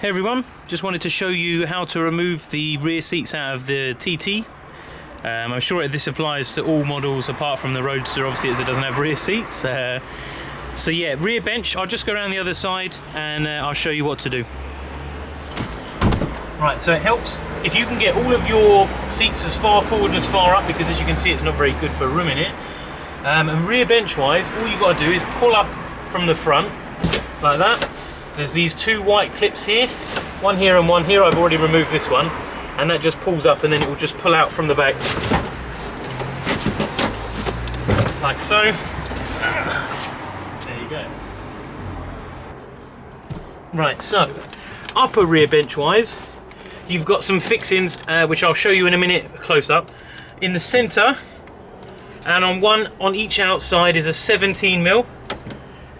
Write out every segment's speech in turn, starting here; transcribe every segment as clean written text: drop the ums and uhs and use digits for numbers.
Hey everyone, just wanted to show you how to remove the rear seats out of the TT. I'm sure this applies to all models apart from the Roadster, obviously, as it doesn't have rear seats. So yeah, rear bench, I'll just go around the other side and I'll show you what to do. Right, so it helps if you can get all of your seats as far forward and as far up, because as you can see it's not very good for room in it. And rear bench wise, all you've got to do is pull up from the front, like that. There's these two white clips here, one here and one here. I've already removed this one, and that just pulls up and then it will just pull out from the back, like so. There you go. Right, so upper rear bench wise, you've got some fixings which I'll show you in a minute close up. In the center and on each outside is a 17mm,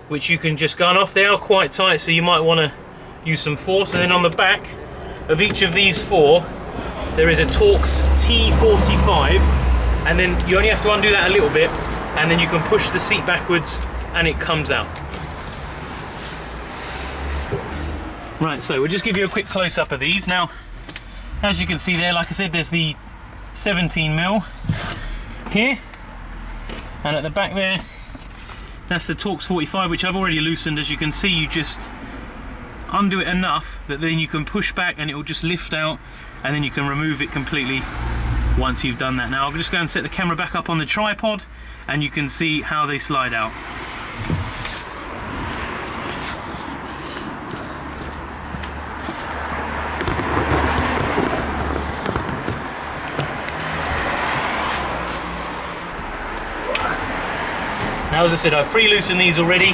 which you can just gun off. They are quite tight, so you might want to use some force. And then on the back of each of these four, there is a Torx T45, and then you only have to undo that a little bit, and then you can push the seat backwards and it comes out. Right, so we'll just give you a quick close-up of these. Now, as you can see there, like I said, there's the 17mm here, and at the back there, that's the Torx 45, which I've already loosened. As you can see, you just undo it enough that then you can push back and it will just lift out, and then you can remove it completely once you've done that. Now I'll just go and set the camera back up on the tripod and you can see how they slide out. Now, as I said, I've pre-loosened these already,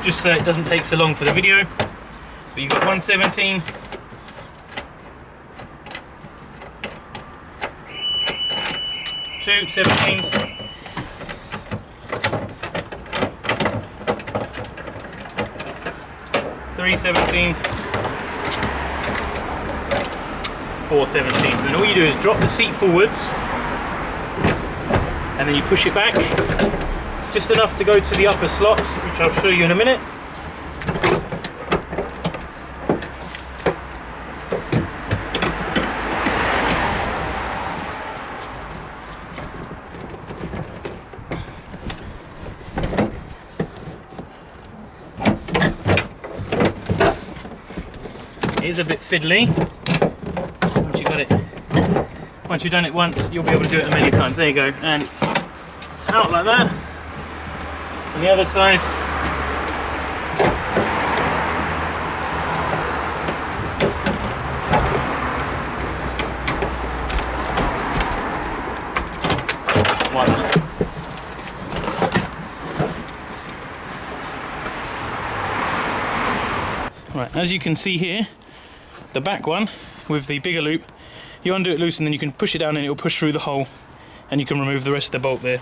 just so it doesn't take so long for the video. But you've got 117, two 17s, three 17s, four 17s, and all you do is drop the seat forwards, and then you push it back. Just enough to go to the upper slots, which I'll show you in a minute. It is a bit fiddly. Once you got it, once you've done it once, you'll be able to do it many times. There you go, and it's out like that. On the other side, right, as you can see here, the back one with the bigger loop, you undo it loose and then you can push it down and it will push through the hole, and you can remove the rest of the bolt there.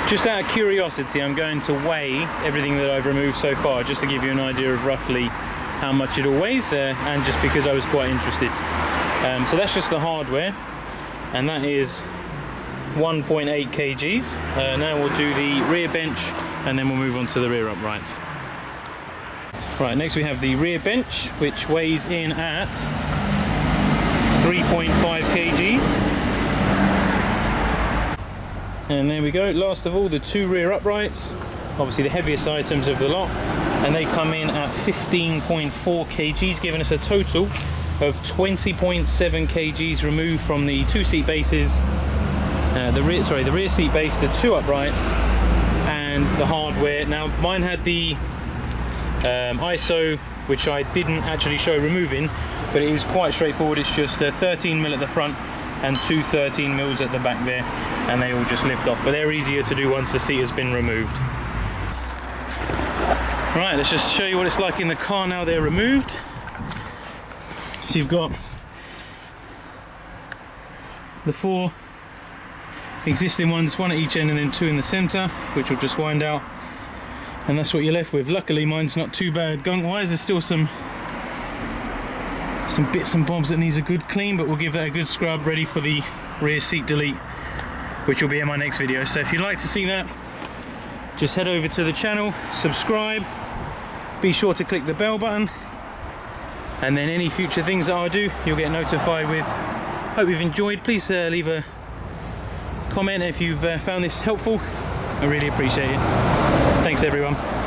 Just out of curiosity, I'm going to weigh everything that I've removed so far, just to give you an idea of roughly how much it all weighs, and just because I was quite interested. So that's just the hardware, and that is 1.8 kgs. Now we'll do the rear bench, and then we'll move on to the rear uprights. Right, next we have the rear bench, which weighs in at 3.5 kgs. And there we go, last of all, the two rear uprights, obviously the heaviest items of the lot, and they come in at 15.4 kgs, giving us a total of 20.7 kgs removed from the two seat bases, the rear seat base, the two uprights, and the hardware. Now mine had the ISO, which I didn't actually show removing, but it is quite straightforward. It's just a 13mm at the front and two 13mm at the back there, and they all just lift off, but they're easier to do once the seat has been removed. Right, let's just show you what it's like in the car now they're removed. So you've got the four existing ones, one at each end and then two in the center, which will just wind out, and that's what you're left with. Luckily mine's not too bad gunk wise. There's still some bits and bobs that needs a good clean, but we'll give that a good scrub, ready for the rear seat delete which will be in my next video. So if you'd like to see that, just head over to the channel, subscribe, be sure to click the bell button, and then any future things that I do, you'll get notified with. Hope you've enjoyed. Please leave a comment if you've found this helpful. I really appreciate it. Thanks everyone.